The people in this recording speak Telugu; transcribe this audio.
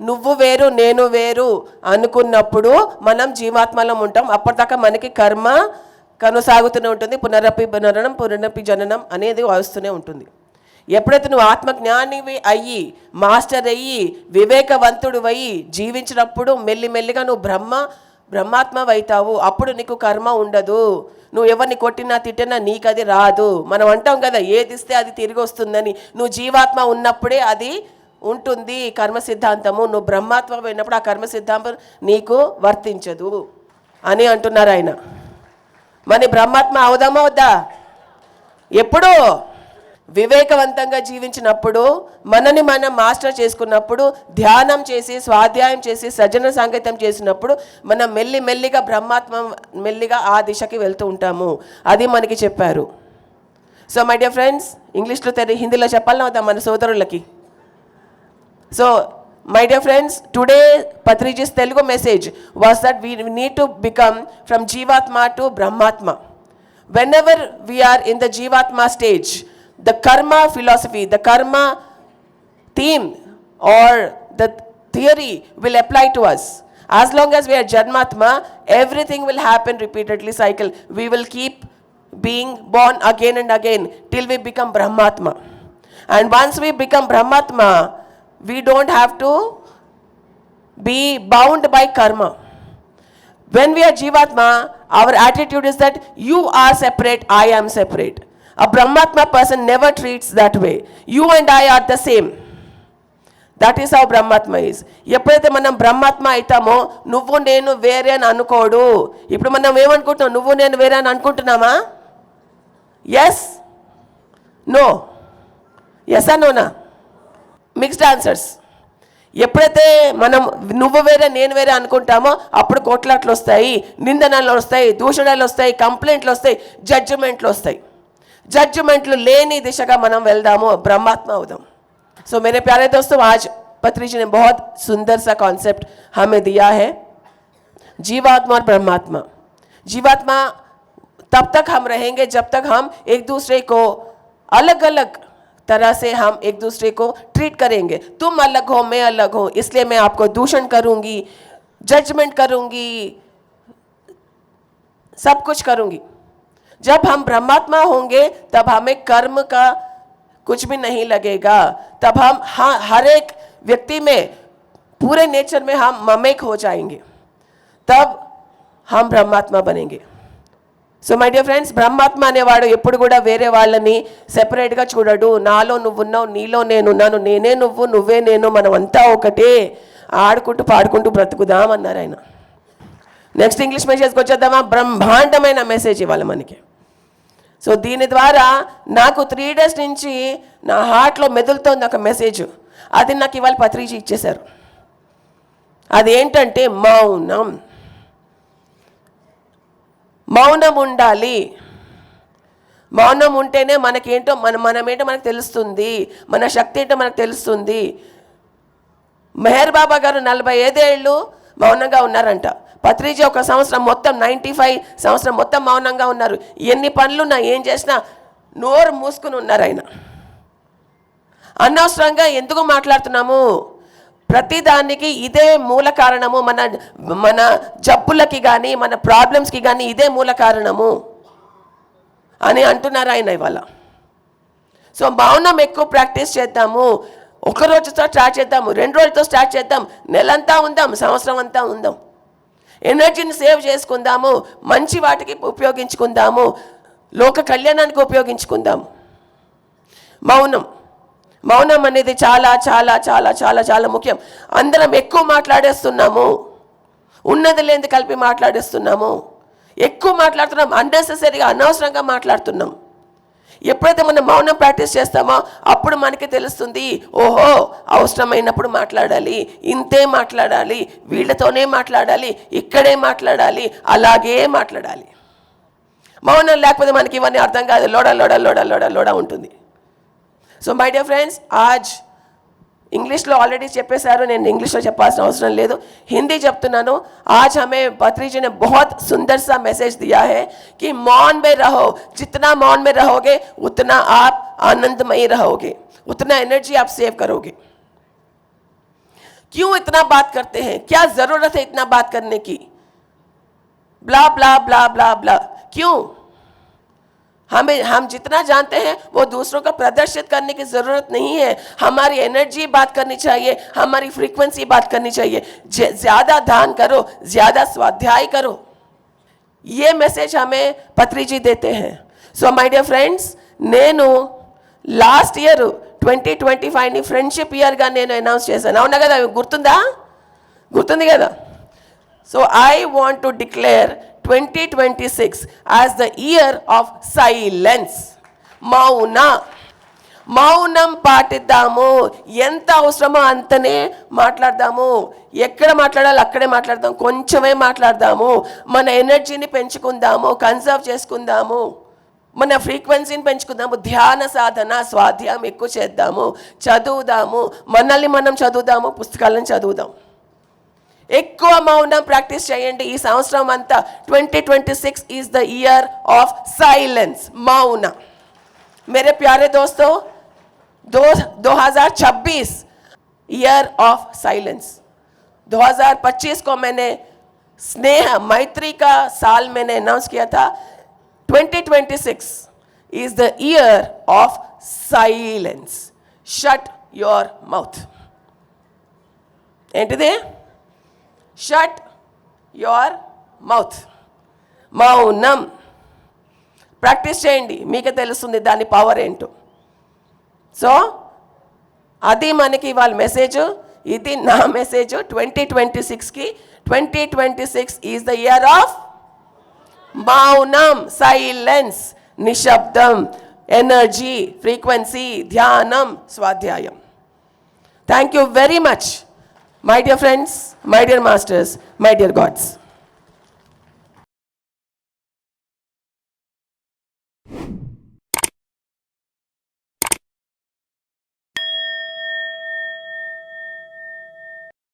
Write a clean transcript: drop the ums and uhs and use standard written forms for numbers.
నువ్వు వేరు నేను వేరు అనుకున్నప్పుడు మనం జీవాత్మలో ఉంటాం. అప్పటిదాకా మనకి కర్మ కొనసాగుతూనే ఉంటుంది. పునరపి పునరణం పునరపి జననం అనేది వస్తూనే ఉంటుంది. ఎప్పుడైతే నువ్వు ఆత్మజ్ఞానివి అయ్యి మాస్టర్ అయ్యి వివేకవంతుడు అయ్యి జీవించినప్పుడు మెల్లిమెల్లిగా నువ్వు బ్రహ్మాత్మ అవుతావు. అప్పుడు నీకు కర్మ ఉండదు. నువ్వు ఎవరిని కొట్టినా తిట్టినా నీకు అది రాదు. మనం అంటాం కదా, ఏది ఇస్తే అది తిరిగి వస్తుందని. నువ్వు జీవాత్మ ఉన్నప్పుడే అది ఉంటుంది కర్మ సిద్ధాంతము. నువ్వు బ్రహ్మాత్మ అయినప్పుడు ఆ కర్మ సిద్ధాంతం నీకు వర్తించదు అని అంటున్నారు ఆయన. మరి బ్రహ్మాత్మ అవుదామా వద్దా? ఎప్పుడు వివేకవంతంగా జీవించినప్పుడు, మనని మనం మాస్టర్ చేసుకున్నప్పుడు, ధ్యానం చేసి స్వాధ్యాయం చేసి సజ్జన సంగీతం చేసినప్పుడు మనం మెల్లిమెల్లిగా బ్రహ్మాత్మ మెల్లిగా ఆ దిశకి వెళ్తూ ఉంటాము. అది మనకి చెప్పారు. సో మై డియర్ ఫ్రెండ్స్, ఇంగ్లీష్లో హిందీలో చెప్పాలన్నా వద్దా మన సోదరులకి? So, my dear friends, today Patriji's Telugu message was that we need to become from Jivatma to Brahmatma. Whenever we are in the Jivatma stage, the karma philosophy, the karma theme or the theory will apply to us. As long as we are Janmatma, everything will happen repeatedly cycle. We will keep being born again and again till we become Brahmatma. And once we become Brahmatma, we don't have to be bound by karma. When we are Jivatma, our attitude is that you are separate, I am separate. A Brahmatma person never treats that way. You and I are the same. That is how Brahmatma is. ఎప్పుడైతే మనం బ్రహ్మాత్మ అవుతామో నువ్వు నేను వేరే అని అనుకోడు. ఇప్పుడు మనం ఏమనుకుంటున్నాం? నువ్వు నేను వేరే అని అనుకుంటున్నామా? ఎస్, నో, ఎస్ ఆ నోనా? Mixed answers. ఎప్పుడైతే మనం నువ్వు వేరే నేను వేరే అనుకుంటామో అప్పుడు కోట్లాట్లు వస్తాయి, నిందనలు వస్తాయి, దూషణలు వస్తాయి, కంప్లైంట్లు వస్తాయి, జడ్జిమెంట్లు వస్తాయి. జడ్జిమెంట్లు లేని దిశగా మనం వెళ్దాము, బ్రహ్మాత్మ అవుదాం. సో मेरे प्यारे दोस्तों, आज पत्री जी ने बहुत सुंदर सा कॉन्सेप्ट हमें दिया है, जीवात्मा और ब्रह्मात्मा. जीवात्मा तब तक हम रहेंगे जब तक हम एक दूसरे को अलग अलग तरह से हम एक दूसरे को ट्रीट करेंगे. तुम अलग हो, मैं अलग हूँ, इसलिए मैं आपको दूषण करूँगी, जजमेंट करूँगी, सब कुछ करूँगी. जब हम ब्रह्मात्मा होंगे तब हमें कर्म का कुछ भी नहीं लगेगा. तब हम हर एक व्यक्ति में पूरे नेचर में हम ममेक हो जाएंगे. तब हम ब्रह्मात्मा बनेंगे. సో మై డియర్ ఫ్రెండ్స్, బ్రహ్మాత్మ అనేవాడు ఎప్పుడు కూడా వేరే వాళ్ళని సెపరేట్గా చూడడు. నాలో నువ్వు ఉన్నావు, నీలో నేనున్నాను, నేనే నువ్వు, నువ్వే నేను, మనం అంతా ఒకటే, ఆడుకుంటూ పాడుకుంటూ బ్రతుకుదాం అన్నారు ఆయన. నెక్స్ట్ ఇంగ్లీష్ మెసేజ్కి వచ్చేద్దామా? బ్రహ్మాండమైన మెసేజ్ ఇవ్వాలి మనకి. సో దీని ద్వారా నాకు 3 days నుంచి నా హార్ట్లో మెదులుతోంది ఒక మెసేజ్. అది నాకు ఇవాళ పత్రిక ఇచ్చేశారు. అదేంటంటే మౌనం. మౌనం ఉండాలి. మౌనం ఉంటేనే మనకేంటో మనమేంటో మనకు తెలుస్తుంది, మన శక్తి ఏంటో మనకు తెలుస్తుంది. మెహర్ బాబా గారు 45 ఏళ్ళు మౌనంగా ఉన్నారంట. పత్రిజీ 1 సంవత్సరం మొత్తం 95 సంవత్సరం మొత్తం మౌనంగా ఉన్నారు. ఎన్ని పనులున్నా ఏం చేసినా నోరు మూసుకుని ఉన్నారు ఆయన. అనవసరంగా ఎందుకు మాట్లాడుతున్నాము? ప్రతిదానికి ఇదే మూల కారణము. మన జబ్బులకి కానీ మన ప్రాబ్లమ్స్కి కానీ ఇదే మూల కారణము అని అంటున్నారు ఆయన ఇవాళ. సో మౌనం ఎక్కువ ప్రాక్టీస్ చేద్దాము. 1 రోజుతో స్టార్ట్ చేద్దాము, 2 రోజులతో స్టార్ట్ చేద్దాం, నెలంతా ఉందాం, సంవత్సరం అంతా ఉందాం. ఎనర్జీని సేవ్ చేసుకుందాము, మంచి వాటికి ఉపయోగించుకుందాము, లోక కళ్యాణానికి ఉపయోగించుకుందాము. మౌనం అనేది చాలా చాలా చాలా చాలా చాలా ముఖ్యం. అందరం ఎక్కువ మాట్లాడేస్తున్నాము, ఉన్నది లేనిది కలిపి మాట్లాడేస్తున్నాము, ఎక్కువ మాట్లాడుతున్నాం, అన్నెసెసరీగా అనవసరంగా మాట్లాడుతున్నాం. ఎప్పుడైతే మనం మౌనం ప్రాక్టీస్ చేస్తామో అప్పుడు మనకి తెలుస్తుంది, ఓహో అవసరమైనప్పుడు మాట్లాడాలి, ఇంతే మాట్లాడాలి, వీళ్ళతోనే మాట్లాడాలి, ఇక్కడే మాట్లాడాలి, అలాగే మాట్లాడాలి. మౌనం లేకపోతే మనకి ఇవన్నీ అర్థం కాదు, లోడ లోడ లోడ లోడ లోడ ఉంటుంది. సో మై డియర్ ఫ్రెండ్స్, ఆజ్ ఇంగ్లీష్లో ఆల్రెడీ చెప్పేశారు, నేను ఇంగ్లీష్లో చెప్పాల్సిన అవసరం లేదు, హిందీ చెప్తున్నాను. आज हमें पत्री जी ने बहुत सुंदर सा मैसेज दिया है कि मौन में रहो. जितना मौन में रहोगे उतना आप आनंदमयी रहोगे, उतना एनर्जी आप सेव करोगे. क्यों इतना बात करते हैं, क्या जरूरत है इतना बात करने की, ब्ला ब्ला ब्ला ब्ला ब्ला, क्यों? हम जितना जानते हैं वो दूसरों को प्रदर्शित करने की जरूरत नहीं है. हमारी एनर्जी बात करनी चाहिए, हमारी फ्रीक्वेंसी बात करनी चाहिए. ज्यादा ध्यान करो, ज्यादा स्वाध्याय करो. ये मैसेज हमें पत्री जी देते हैं. సో మై డియర్ ఫ్రెండ్స్, నేను లాస్ట్ ఇయర్ 2025ని ఫ్రెండ్షిప్ ఇయర్గా నేను అనౌన్స్ చేశాను. అవునా కదా? గుర్తుంది కదా? So I want to declare 2026 as the year of silence. మౌనం పాటిద్దాము. ఎంత అవసరమో అంతనే మాట్లాడదాము. ఎక్కడ మాట్లాడాలి అక్కడే మాట్లాడదాం, కొంచెమే మాట్లాడదాము. మన ఎనర్జీని పెంచుకుందాము, కన్సర్వ్ చేసుకుందాము, మన ఫ్రీక్వెన్సీని పెంచుకుందాము. ధ్యాన సాధన, స్వాధ్యాయం ఎక్కువ చేద్దాము, చదువుదాము, మనల్ని మనం చదువుదాము, పుస్తకాలను చదువుదాం. ఎక్కువ మౌనం ప్రాక్టీస్ చేయండి ఈ సంవత్సరం అంతా. 2026 is the year of silence, మౌన. मेरे प्यारे दोस्तों, 2026 ईयर ऑफ साइलेंस. 2025 को मैंने स्नेह मैत्री का साल मैंने अनाउंस किया था. 2026 is the year of silence. Shut your mouth. ఏంటిది? Shut your mouth. మౌనం ప్రాక్టీస్ చేయండి, మీకే తెలుస్తుంది దాని పవర్ ఏంటో. సో అది మనకి ఇవాళ మెసేజ్, ఇది నా మెసేజ్ 2026కి. 2026 ఈజ్ ద ఇయర్ ఆఫ్ మౌనం, సైలెన్స్, నిశ్శబ్దం, ఎనర్జీ, ఫ్రీక్వెన్సీ, ధ్యానం, స్వాధ్యాయం. Thank you very much, my dear friends, my dear masters, my dear God's.